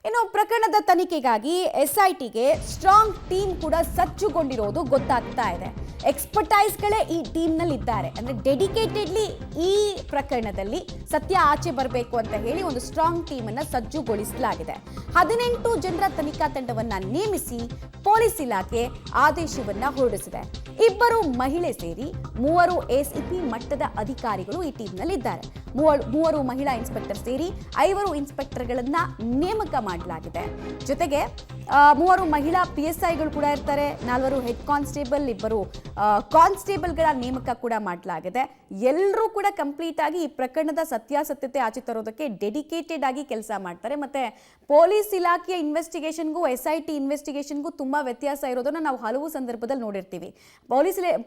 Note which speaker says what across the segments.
Speaker 1: ಇನ್ನು ಪ್ರಕರಣದ ತನಿಖೆಗಾಗಿ ಎಸ್ಐಟಿಗೆ ಸ್ಟ್ರಾಂಗ್ ಟೀಮ್ ಕೂಡ ಸಜ್ಜುಗೊಂಡಿರೋದು ಗೊತ್ತಾಗ್ತಾ ಇದೆ. ಎಕ್ಸ್ಪರ್ಟೈಸ್ಗಳೇ ಈ ಟೀಮ್ನಲ್ಲಿ ಇದ್ದಾರೆ. ಅಂದ್ರೆ ಡೆಡಿಕೇಟೆಡ್ಲಿ ಈ ಪ್ರಕರಣದಲ್ಲಿ ಸತ್ಯ ಆಚೆ ಬರಬೇಕು ಅಂತ ಹೇಳಿ ಒಂದು ಸ್ಟ್ರಾಂಗ್ ಟೀಮ್ ಅನ್ನ ಸಜ್ಜುಗೊಳಿಸಲಾಗಿದೆ. 18 ಜನರ ತನಿಖಾ ತಂಡವನ್ನ ನೇಮಿಸಿ ಪೊಲೀಸ್ ಇಲಾಖೆ ಆದೇಶವನ್ನ ಹೊರಡಿಸಿದೆ. 2 ಮಹಿಳೆ ಸೇರಿ 3 ಎಸಿಪಿ ಮಟ್ಟದ ಅಧಿಕಾರಿಗಳು ಈ ಟೀಮ್ನಲ್ಲಿ ಇದ್ದಾರೆ. 3 ಮಹಿಳಾ ಇನ್ಸ್ಪೆಕ್ಟರ್ ಸೇರಿ 5 ಇನ್ಸ್ಪೆಕ್ಟರ್ಗಳನ್ನ ನೇಮಕ ಮಾಡಲಾಗಿದೆ. ಜೊತೆಗೆ 3 ಮಹಿಳಾ PSIಗಳು ಕೂಡ ಇರ್ತಾರೆ. 4 ಹೆಡ್ ಕಾನ್ಸ್ಟೇಬಲ್, 2 ಕಾನ್ಸ್ಟೇಬಲ್ಗಳ ನೇಮಕ ಕೂಡ ಮಾಡಲಾಗಿದೆ. ಎಲ್ಲರೂ ಕೂಡ ಕಂಪ್ಲೀಟ್ ಆಗಿ ಈ ಪ್ರಕರಣದ ಸತ್ಯಾಸತ್ಯತೆ ಆಚೆ ತರೋದಕ್ಕೆ ಡೆಡಿಕೇಟೆಡ್ ಆಗಿ ಕೆಲಸ ಮಾಡ್ತಾರೆ. ಮತ್ತೆ ಪೊಲೀಸ್ ಇಲಾಖೆಯ ಇನ್ವೆಸ್ಟಿಗೇಷನ್ಗೂ SIT ಇನ್ವೆಸ್ಟಿಗೇಷನ್ಗೂ ತುಂಬಾ ವ್ಯತ್ಯಾಸ ಇರೋದನ್ನ ನಾವು ಹಲವು ಸಂದರ್ಭದಲ್ಲಿ ನೋಡಿರ್ತೀವಿ.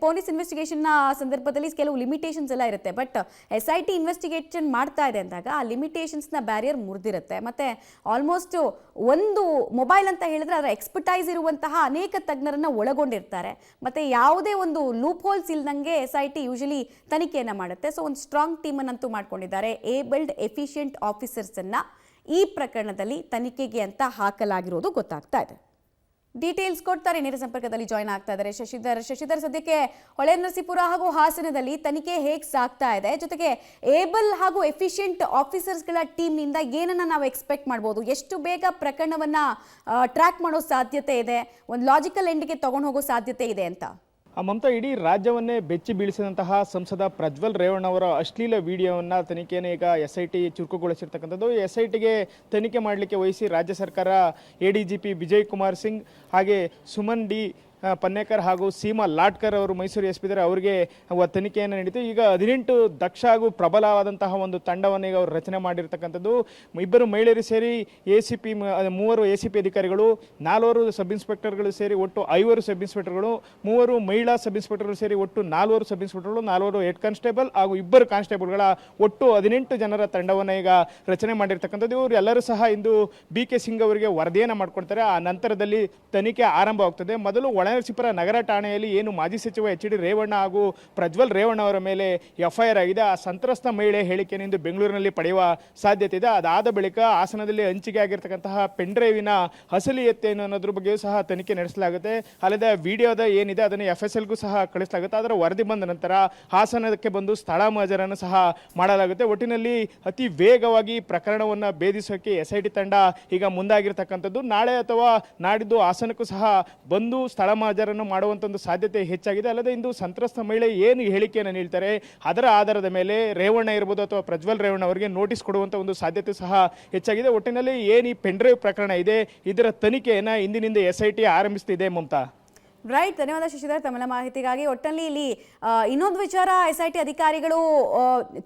Speaker 1: ಪೊಲೀಸ್ ಇನ್ವೆಸ್ಟಿಗೇಷನ್ನ ಸಂದರ್ಭದಲ್ಲಿ ಕೆಲವು ಲಿಮಿಟೇಷನ್ಸ್ ಎಲ್ಲ ಇರುತ್ತೆ. ಬಟ್ SIT ಇನ್ವೆಸ್ಟಿಗೇಷನ್ ಮಾಡ್ತಾ ಇದೆ ಅಂದಾಗ ಆ ಲಿಮಿಟೇಷನ್ಸ್ನ ಬ್ಯಾರಿಯರ್ ಮುರಿದಿರುತ್ತೆ. ಮತ್ತೆ ಆಲ್ಮೋಸ್ಟ್ ಒಂದು ಮೊಬೈಲ್ ಅಂತ ಹೇಳಿದ್ರೆ ಅದರ ಎಕ್ಸ್ಪರ್ಟೈಸ್ ಇರುವಂತಹ ಅನೇಕ ತಜ್ಞರನ್ನ ಒಳಗೊಂಡಿರ್ತಾರೆ. ಮತ್ತೆ ಯಾವುದೇ ಒಂದು ಲೂಪ್ ಹೋಲ್ಸ್ ಇಲ್ದಂಗೆ SIT ಯೂಶಲಿ ತನಿಖೆಯನ್ನ ಮಾಡುತ್ತೆ. ಸೊ ಒಂದು ಸ್ಟ್ರಾಂಗ್ ಟೀಮ್ ಅನ್ನಂತೂ ಮಾಡ್ಕೊಂಡಿದ್ದಾರೆ. ಏಬಲ್ಡ್ ಎಫಿಷಿಯಂಟ್ ಆಫೀಸರ್ಸ್ ಅನ್ನ ಈ ಪ್ರಕರಣದಲ್ಲಿ ತನಿಖೆಗೆ ಅಂತ ಹಾಕಲಾಗಿರೋದು ಗೊತ್ತಾಗ್ತಾ ಇದೆ. ಡೀಟೇಲ್ಸ್ ಕೊಡ್ತಾರೆ. ನೇರ ಸಂಪರ್ಕದಲ್ಲಿ ಜಾಯ್ನ್ ಆಗ್ತಾ ಇದ್ದಾರೆ ಶಶಿಧರ್. ಸದ್ಯಕ್ಕೆ ಹೊಳೆನರಸೀಪುರ ಹಾಗೂ ಹಾಸನದಲ್ಲಿ ತನಿಖೆ ಹೇಗೆ ಸಾಗ್ತಾ ಇದೆ, ಜೊತೆಗೆ ಏಬಲ್ ಹಾಗೂ ಎಫಿಷಿಯಂಟ್ ಆಫೀಸರ್ಸ್ಗಳ ಟೀಮ್ನಿಂದ ಏನನ್ನ ನಾವು ಎಕ್ಸ್ಪೆಕ್ಟ್ ಮಾಡ್ಬೋದು, ಎಷ್ಟು ಬೇಗ ಪ್ರಕರಣವನ್ನ ಟ್ರ್ಯಾಕ್ ಮಾಡೋ ಸಾಧ್ಯತೆ ಇದೆ, ಒಂದು ಲಾಜಿಕಲ್ ಎಂಡ್ಗೆ ತಗೊಂಡು ಹೋಗೋ ಸಾಧ್ಯತೆ ಇದೆ ಅಂತ?
Speaker 2: ಮಮತಾ, ಇಡೀ ರಾಜ್ಯವನ್ನೇ ಬೆಚ್ಚಿ ಬೀಳಿಸಿದಂತಹ ಸಂಸದ ಪ್ರಜ್ವಲ್ ರೇವಣ್ಣ ಅವರ ಅಶ್ಲೀಲ ವಿಡಿಯೋವನ್ನು ತನಿಖೆಯನ್ನು ಈಗ SIT ಚುರುಕುಗೊಳಿಸಿರ್ತಕ್ಕಂಥದ್ದು. SITಗೆ ತನಿಖೆ ಮಾಡಲಿಕ್ಕೆ ವಹಿಸಿ ರಾಜ್ಯ ಸರ್ಕಾರ ADGP ವಿಜಯ್ ಕುಮಾರ್ ಸಿಂಗ್ ಹಾಗೆ ಸುಮನ್ ಡಿ ಪನ್ನೇಕರ್ ಹಾಗೂ ಸೀಮಾ ಲಾಟ್ಕರ್ ಅವರು ಮೈಸೂರು SP ಇದ್ದಾರೆ. ಅವರಿಗೆ ತನಿಖೆಯನ್ನು ನಡೀತು. ಈಗ 18 ದಕ್ಷ ಹಾಗೂ ಪ್ರಬಲವಾದಂತಹ ಒಂದು ತಂಡವನ್ನು ಈಗ ಅವರು ರಚನೆ ಮಾಡಿರ್ತಕ್ಕಂಥದ್ದು. 2 ಮಹಿಳೆಯರು ಸೇರಿ ACP 3 ACP ಅಧಿಕಾರಿಗಳು, 4 ಸಬ್ ಇನ್ಸ್ಪೆಕ್ಟರ್ಗಳು ಸೇರಿ ಒಟ್ಟು 5 ಸಬ್ ಇನ್ಸ್ಪೆಕ್ಟರ್ಗಳು, 3 ಮಹಿಳಾ ಸಬ್ ಇನ್ಸ್ಪೆಕ್ಟರ್ಗಳು ಸೇರಿ ಒಟ್ಟು 4 ಸಬ್ ಇನ್ಸ್ಪೆಕ್ಟರ್ಗಳು, 4 ಹೆಡ್ ಕಾನ್ಸ್ಟೇಬಲ್ ಹಾಗೂ 2 ಕಾನ್ಸ್ಟೇಬಲ್ಗಳ ಒಟ್ಟು 18 ಜನರ ತಂಡವನ್ನು ಈಗ ರಚನೆ ಮಾಡಿರ್ತಕ್ಕಂಥದ್ದು. ಇವರು ಎಲ್ಲರೂ ಸಹ ಇಂದು BK ಸಿಂಗ್ ಅವರಿಗೆ ವರದಿಯನ್ನು ಮಾಡ್ಕೊಳ್ತಾರೆ. ಆ ನಂತರದಲ್ಲಿ ತನಿಖೆ ಆರಂಭವಾಗ್ತದೆ. ಮೊದಲು ಹೊಳೆನರಸೀಪುರ ನಗರ ಠಾಣೆಯಲ್ಲಿ ಏನು ಮಾಜಿ ಸಚಿವ HD ರೇವಣ್ಣ ಹಾಗೂ ಪ್ರಜ್ವಲ್ ರೇವಣ್ಣ ಅವರ ಮೇಲೆ FIR ಆಗಿದೆ. ಆ ಸಂತ್ರಸ್ತ ಮಹಿಳೆ ಹೇಳಿಕೆಯನ್ನು ಇಂದು ಬೆಂಗಳೂರಿನಲ್ಲಿ ಪಡೆಯುವ ಸಾಧ್ಯತೆ ಇದೆ. ಅದಾದ ಬಳಿಕ ಹಾಸನದಲ್ಲಿ ಹಂಚಿಕೆ ಆಗಿರ್ತಕ್ಕಂತಹ ಪೆನ್ಡ್ರೈವಿನ ಅಸಲಿ ಎತ್ತೇನು ಅನ್ನೋದ್ರ ಬಗ್ಗೆಯೂ ಸಹ ತನಿಖೆ ನಡೆಸಲಾಗುತ್ತೆ. ಅಲ್ಲದೆ ವಿಡಿಯೋದ ಏನಿದೆ ಅದನ್ನು FSLಗೂ ಸಹ ಕಳಿಸಲಾಗುತ್ತೆ. ಅದರ ವರದಿ ಬಂದ ನಂತರ ಹಾಸನಕ್ಕೆ ಬಂದು ಸ್ಥಳ ಮಹಜರನ್ನು ಸಹ ಮಾಡಲಾಗುತ್ತೆ. ಒಟ್ಟಿನಲ್ಲಿ ಅತಿ ವೇಗವಾಗಿ ಪ್ರಕರಣವನ್ನು ಭೇದಿಸೋಕೆ SIT ತಂಡ ಈಗ ಮುಂದಾಗಿರ್ತಕ್ಕಂಥದ್ದು. ನಾಳೆ ಅಥವಾ ನಾಡಿದ್ದು ಹಾಸನಕ್ಕೂ ಸಹ ಬಂದು ಸ್ಥಳ ಮಹಜರನ್ನು ಮಾಡುವಂಥ ಒಂದು ಸಾಧ್ಯತೆ ಹೆಚ್ಚಾಗಿದೆ. ಅಲ್ಲದೆ ಇಂದು ಸಂತ್ರಸ್ತ ಮಹಿಳೆ ಏನು ಹೇಳಿಕೆಯನ್ನು ನೀಡ್ತಾರೆ ಅದರ ಆಧಾರದ ಮೇಲೆ ರೇವಣ್ಣ ಇರ್ಬೋದು ಅಥವಾ ಪ್ರಜ್ವಲ್ ರೇವಣ್ಣ ಅವರಿಗೆ ನೋಟಿಸ್ ಕೊಡುವಂಥ ಒಂದು ಸಾಧ್ಯತೆ ಸಹ ಹೆಚ್ಚಾಗಿದೆ. ಒಟ್ಟಿನಲ್ಲಿ ಏನು ಈ ಪೆನ್ಡ್ರೈವ್ ಪ್ರಕರಣ ಇದೆ ಇದರ ತನಿಖೆಯನ್ನು ಇಂದಿನಿಂದ SIT ಆರಂಭಿಸ್ತಿದೆ. ಮಮತಾ,
Speaker 1: ರೈಟ್, ಧನ್ಯವಾದ ಶಶಿಧರ್ ತಮ್ಮ ಮಾಹಿತಿಗಾಗಿ. ಒಟ್ಟಲ್ಲಿ ಇಲ್ಲಿ ಇನ್ನೊಂದು ವಿಚಾರ SIT ಅಧಿಕಾರಿಗಳು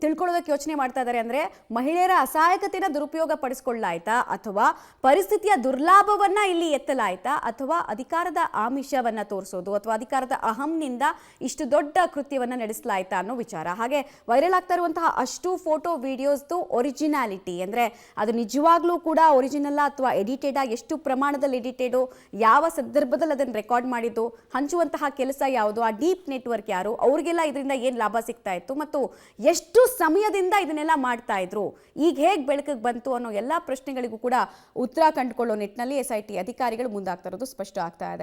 Speaker 1: ತಿಳ್ಕೊಳ್ಳೋದಕ್ಕೆ ಯೋಚನೆ ಮಾಡ್ತಾ ಇದ್ದಾರೆ. ಅಂದ್ರೆ ಮಹಿಳೆಯರ ಅಸಹಾಯಕತೆಯನ್ನು ದುರುಪಯೋಗ ಪಡಿಸ್ಕೊಳ್ಳಾಯ್ತಾ, ಅಥವಾ ಪರಿಸ್ಥಿತಿಯ ದುರ್ಲಾಭವನ್ನ ಇಲ್ಲಿ ಎತ್ತಲಾಯ್ತಾ, ಅಥವಾ ಅಧಿಕಾರದ ಆಮಿಷವನ್ನ ತೋರಿಸೋದು ಅಥವಾ ಅಧಿಕಾರದ ಅಹಂನಿಂದ ಇಷ್ಟು ದೊಡ್ಡ ಕೃತ್ಯವನ್ನ ನಡೆಸಲಾಯ್ತಾ ಅನ್ನೋ ವಿಚಾರ. ಹಾಗೆ ವೈರಲ್ ಆಗ್ತಾ ಇರುವಂತಹ ಅಷ್ಟು ಫೋಟೋ ವಿಡಿಯೋಸ್ದು ಒರಿಜಿನಾಲಿಟಿ, ಅಂದ್ರೆ ಅದು ನಿಜವಾಗ್ಲೂ ಕೂಡ ಒರಿಜಿನಲ್ ಅಥವಾ ಎಡಿಟೆಡ್, ಎಷ್ಟು ಪ್ರಮಾಣದಲ್ಲಿ ಎಡಿಟೆಡು, ಯಾವ ಸಂದರ್ಭದಲ್ಲಿ ಅದನ್ನು ರೆಕಾರ್ಡ್ ಮಾಡಿದ್ದು, ಹಂಚುವಂತಹ ಕೆಲಸ ಯಾವುದು, ಆ ಡೀಪ್ ನೆಟ್ವರ್ಕ್ ಯಾರು, ಅವ್ರಿಗೆಲ್ಲ ಇದರಿಂದ ಏನು ಲಾಭ ಸಿಗ್ತಾ ಇತ್ತು ಮತ್ತು ಎಷ್ಟು ಸಮಯದಿಂದ ಇದನ್ನೆಲ್ಲ ಮಾಡ್ತಾ ಇದ್ರು, ಈಗ ಹೇಗೆ ಬೆಳಕಿಗೆ ಬಂತು ಅನ್ನೋ ಎಲ್ಲ ಪ್ರಶ್ನೆಗಳಿಗೂ ಕೂಡ ಉತ್ತರ ಕಂಡುಕೊಳ್ಳೋ ನಿಟ್ಟಿನಲ್ಲಿ SIT ಅಧಿಕಾರಿಗಳು ಮುಂದಾಗ್ತಾ ಇರೋದು ಸ್ಪಷ್ಟ ಆಗ್ತಾ ಇದೆ.